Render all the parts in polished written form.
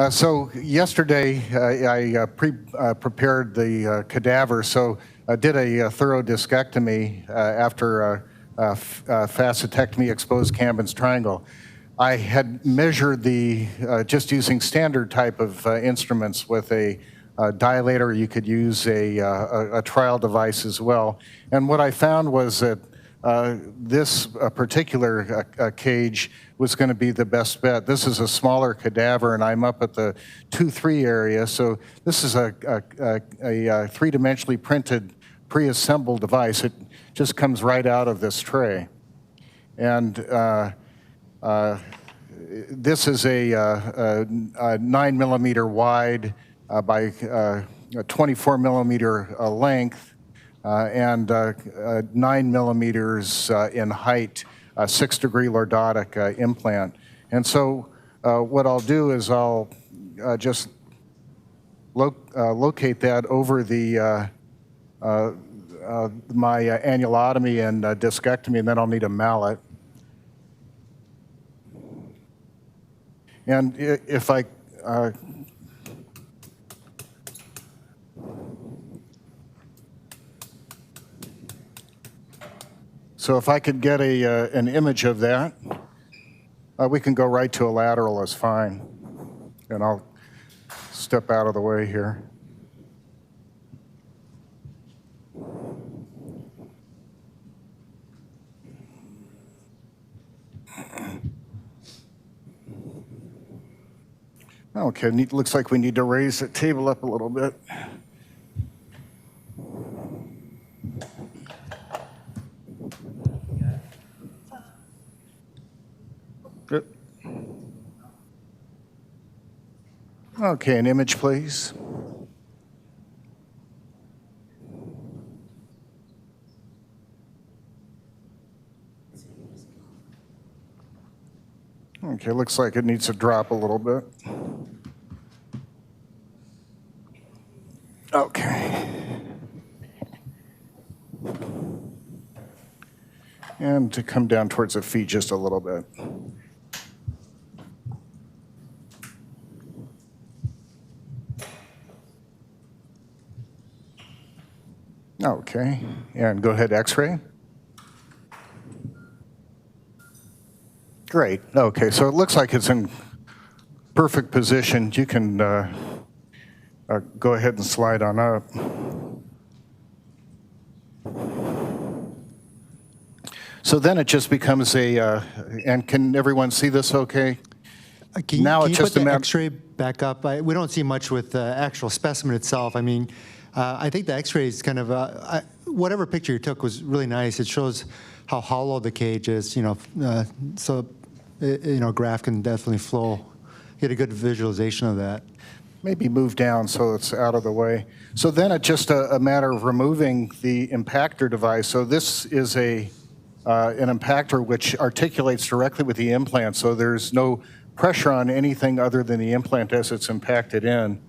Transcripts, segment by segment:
So yesterday I prepared the cadaver, so I did a thorough discectomy after facetectomy exposed Camden's triangle. I had measured the, just using standard type of instruments with a dilator. You could use a trial device as well. And what I found was that this particular cage was going to be the best bet. This is a smaller cadaver, and I'm up at the 2-3 area. So this is a three-dimensionally printed, pre-assembled device. It just comes right out of this tray. And this is a 9mm wide by 24mm length and 9mm in height, 6-degree lordotic implant. And so what I'll do is I'll just locate that over the my annulotomy and discectomy, and then I'll need a mallet. And if I so if I could get an image of that, we can go right to a lateral is fine. And I'll step out of the way here. Okay, looks like we need to raise the table up a little bit. Good. Okay, an image, please. Okay, looks like it needs to drop a little bit. Okay. And to come down towards the feet just a little bit. Okay, and go ahead, X-ray. Great, okay, so it looks like it's in perfect position. You can go ahead and slide on up. So then it just becomes a, and can everyone see this okay? Can you put the X-ray back up? We don't see much with the actual specimen itself. I mean, I think the X-ray is kind of, whatever picture you took was really nice. It shows how hollow the cage is, you know, so, you know, graph can definitely flow. Get a good visualization of that. Maybe move down so it's out of the way. So then it's just a matter of removing the impactor device. So this is an impactor which articulates directly with the implant, so there's no pressure on anything other than the implant as it's impacted in.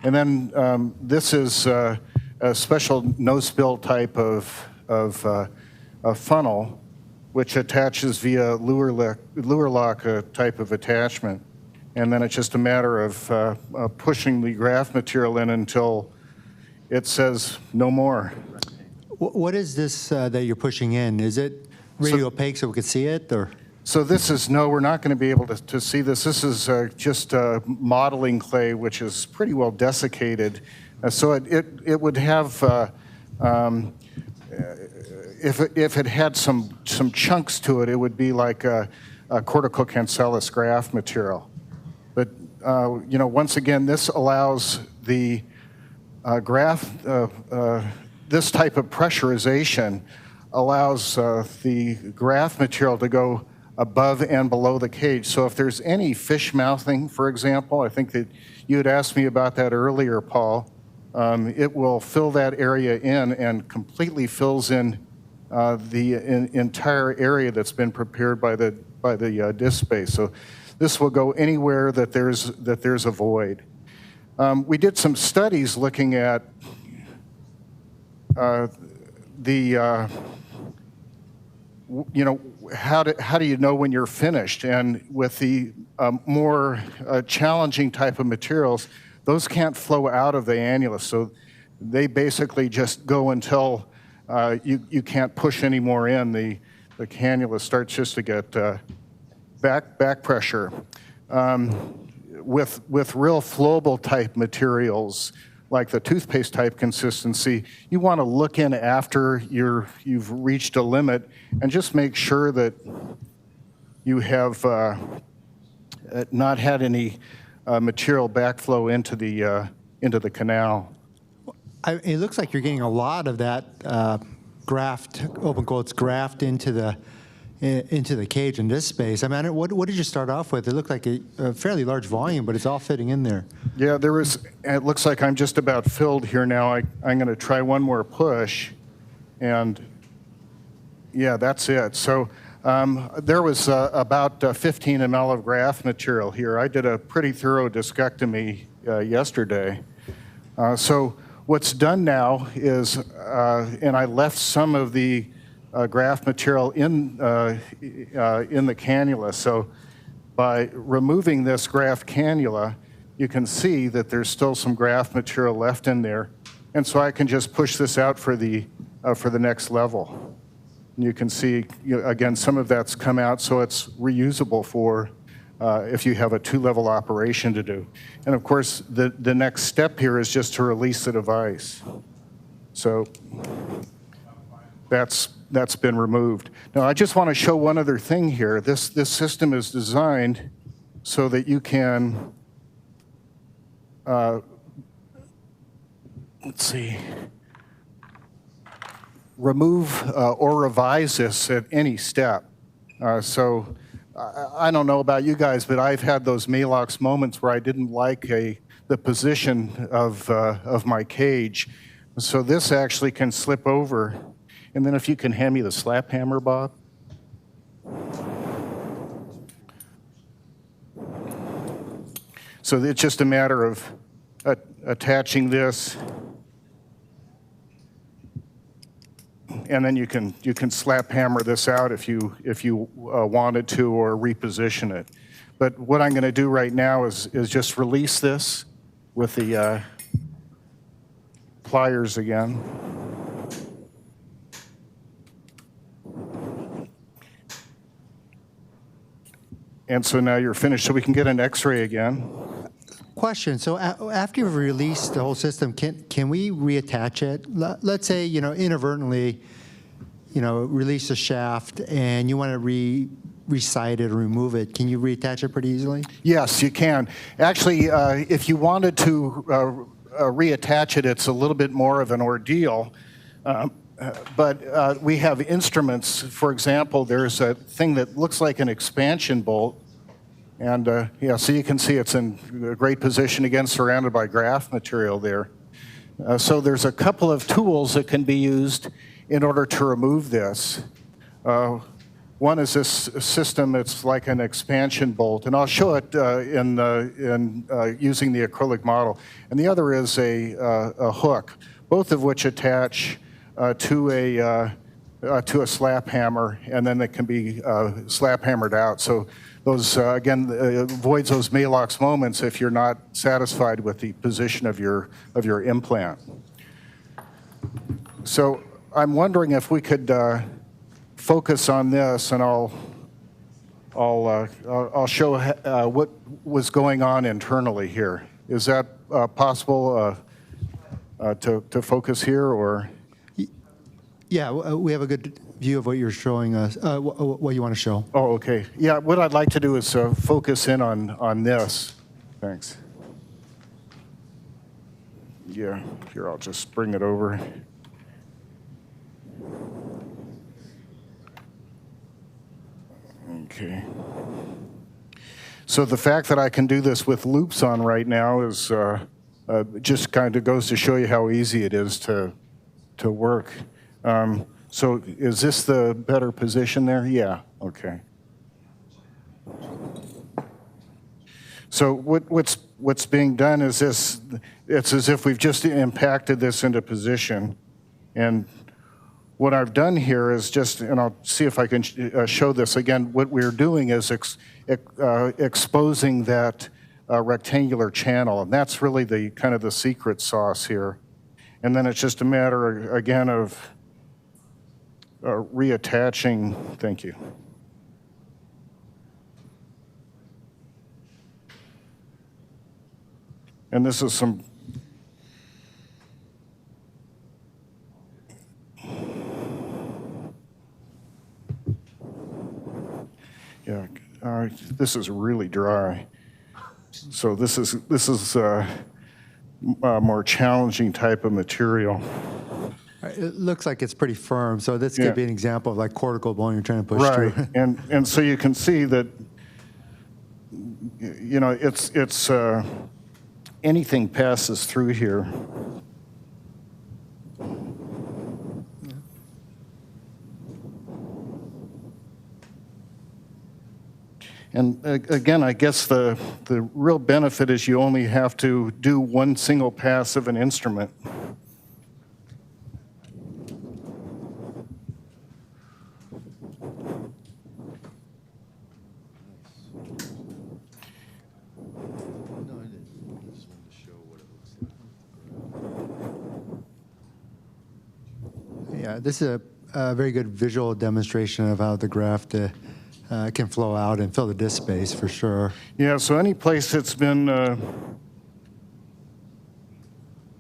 And then this is a special no-spill type of funnel which attaches via lure lock type of attachment. And then it's just a matter of pushing the graft material in until it says no more. What is this that you're pushing in? Is it radio opaque so we can see it, or? So this is, no, we're not going to be able to see this. This is just modeling clay, which is pretty well desiccated. So it would have, if it had some chunks to it, it would be like a corticocancellous graft material. But you know, once again, this allows the graft, this type of pressurization allows the graft material to go above and below the cage. So if there's any fish mouthing, for example, I think that you had asked me about that earlier, Paul, it will fill that area in and completely fills in the entire area that's been prepared by the disc space. So this will go anywhere that there's a void. We did some studies looking at you know, how do you know when you're finished? And with the more challenging type of materials, those can't flow out of the annulus. So they basically just go until you can't push any more in. The cannula starts just to get back pressure. With real flowable type materials, like the toothpaste type consistency, you want to look in after you've reached a limit and just make sure that you have not had any material backflow into the canal. It looks like you're getting a lot of that graft, open quotes, graft into the cage in this space. I mean, what did you start off with? It looked like a fairly large volume, but it's all fitting in there. Yeah, it looks like I'm just about filled here now. I'm going to try one more push, and yeah, that's it. So there was about 15 ml of graft material here. I did a pretty thorough discectomy yesterday. So what's done now is, and I left some of the graft material in the cannula. So by removing this graft cannula, you can see that there's still some graft material left in there. And so I can just push this out for the next level. And you can see, again, some of that's come out, so it's reusable for if you have a 2-level operation to do. And of course, the next step here is just to release the device. So that's been removed. Now, I just want to show one other thing here. This system is designed so that you can, let's see, remove or revise this at any step. So I don't know about you guys, but I've had those Maalox moments where I didn't like the position of my cage. So this actually can slip over. And then if you can hand me the slap hammer, Bob. So it's just a matter of attaching this, and then you can slap hammer this out if you wanted to, or reposition it. But what I'm going to do right now is just release this with the pliers again. And so now you're finished, so we can get an X-ray again. Question, so after you've released the whole system, can we reattach it? Let's say, inadvertently, release the shaft and you want to resite it or remove it. Can you reattach it pretty easily? Yes, you can. Actually, if you wanted to reattach it, it's a little bit more of an ordeal. But we have instruments. For example, there's a thing that looks like an expansion bolt. And yeah, so you can see it's in a great position, again, surrounded by graft material there. So there's a couple of tools that can be used in order to remove this. One is this system. It's like an expansion bolt, and I'll show it in using the acrylic model. And the other is a hook, both of which attach to a slap hammer, and then it can be slap hammered out. So those, again, avoids those Maalox moments if you're not satisfied with the position of your implant. So I'm wondering if we could focus on this, and I'll show what was going on internally here. Is that possible to focus here, or? Yeah, we have a good view of what you're showing us, what you want to show. Oh, okay. Yeah, what I'd like to do is focus in on this. Thanks. Yeah, here, I'll just bring it over. Okay. So the fact that I can do this with loops on right now is just kind of goes to show you how easy it is to work. So is this the better position there? Yeah, okay. So what's being done is this, it's as if we've just impacted this into position, and what I've done here is just, and I'll see if I can show this again, what we're doing is exposing that rectangular channel, and that's really the kind of the secret sauce here. And then it's just a matter, again, of reattaching. Thank you. And this is some this is really dry. So this is a more challenging type of material. It looks like it's pretty firm, so this could be an example of like cortical bone you're trying to push through. and so you can see that, you know, it's anything passes through here. And again, I guess the real benefit is you only have to do one single pass of an instrument. Yeah, this is a very good visual demonstration of how the graft can flow out and fill the disc space for sure. Yeah, so any place that's been,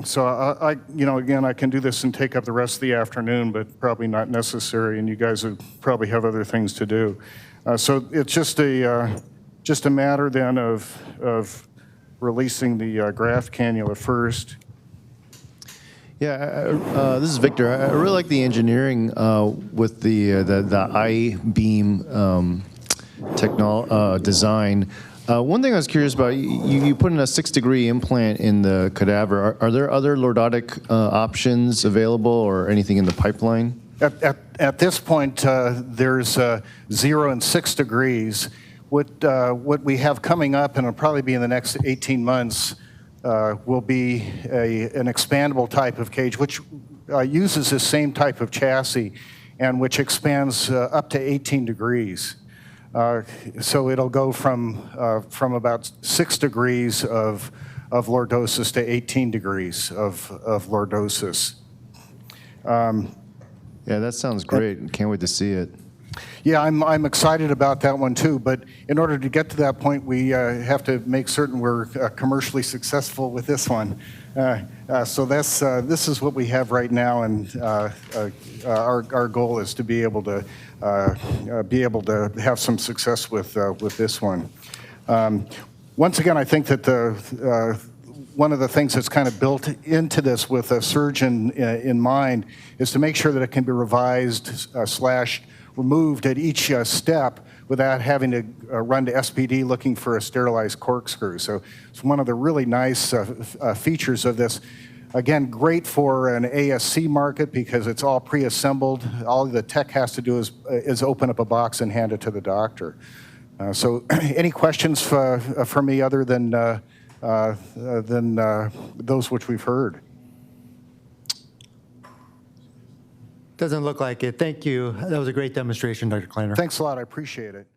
so I, you know, again, I can do this and take up the rest of the afternoon, but probably not necessary, and you guys would probably have other things to do. So it's just a matter then of releasing the graft cannula first. Yeah, this is Victor. I really like the engineering with the I-beam design. One thing I was curious about, you put in a 6-degree implant in the cadaver. Are there other lordotic options available or anything in the pipeline? At this point, there's 0 and 6 degrees. What we have coming up, and it'll probably be in the next 18 months, will be an expandable type of cage, which uses the same type of chassis and which expands up to 18 degrees. So it'll go from about 6 degrees of lordosis to 18 degrees of lordosis. Yeah, that sounds great. Can't wait to see it. Yeah, I'm excited about that one too, but in order to get to that point, we have to make certain we're commercially successful with this one. So this is what we have right now, and our goal is to be able to have some success with this one. Once again, I think that one of the things that's kind of built into this with a surgeon in mind is to make sure that it can be revised / removed at each step without having to run to SPD looking for a sterilized corkscrew. So it's one of the really nice features of this. Again, great for an ASC market because it's all pre-assembled. All the tech has to do is open up a box and hand it to the doctor. So any questions for me other than those which we've heard? Doesn't look like it. Thank you. That was a great demonstration, Dr. Kleiner. Thanks a lot. I appreciate it.